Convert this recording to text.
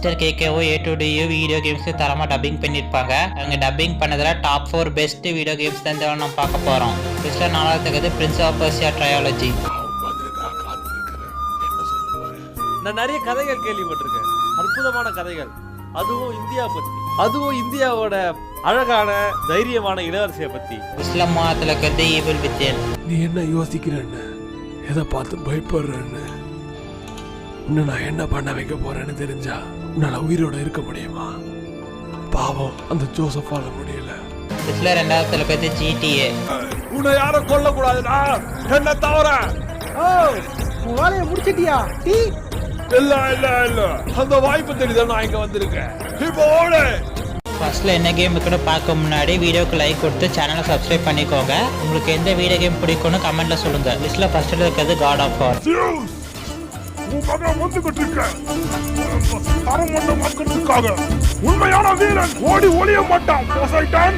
Mister கேகேஓ A2DU video games தரமா dubbing பண்ணிருப்பாங்க. அவங்க டப்பிங் பண்ணதுல டாப் 4 பெஸ்ட் வீடியோ கேம்ஸ் தான் நம்ம பார்க்க போறோம். லிஸ்ட்ல 4வது பிரின்ஸ் ஆஃப் பெர்சியா ட்ரையாலஜி. நான் நிறைய கதைகள் கேள்விப்பட்டிருக்கேன், அற்புதமான கதைகள். அதுவும் இந்தியா பத்தி, அதுவும் இந்தியாவோட அழகான தைரியமான இளவரசியை பத்தி. இஸ்லாம் மாதத்துல இருக்கிறது ஈவில் வித்தியன். நீ என்ன யோசிக்கிறன்னு, எதை பார்த்து பயப்படுறன்னு, இன்னும் நான் என்ன பண்ண வைக்க போறேன்னு தெரிஞ்சா உன்னால உயிரோட இருக்க முடியுமா? பாவம் அந்த ஜோசப்பால முடியல. இஸ்ல 2வது இருக்கிறது GTA. உன்னை யாரும் கொல்ல கூடாதுடா, என்ன தவிர. உன் வேலையை முடிச்சிட்டியா? டீ இல்ல இல்ல இல்ல, அந்த வாய்ப்பு தெரியுதா நான் இங்க வந்திருக்கேன். இப்போ ஓடு. ஃபர்ஸ்ட்ல என்ன கேம் கூட பார்க்க முன்னாடி வீடியோக்கு லைக் கொடுத்து சேனலை சப்ஸ்கிரைப் பண்ணிக்கோங்க. உங்களுக்கு எந்த வீடியோ கேம் பிடிக்கும்னு கமெண்ட்ல சொல்லுங்க. லிஸ்ட்ல ஃபர்ஸ்ட்ல இருக்கிறது காட் ஆஃப் வார். உன் மகன் வந்துகிட்டு இருக்க தரம் மட்டும் மக்களுக்காக உண்மையான வீரன் ஓடி ஒளிய மாட்டான்.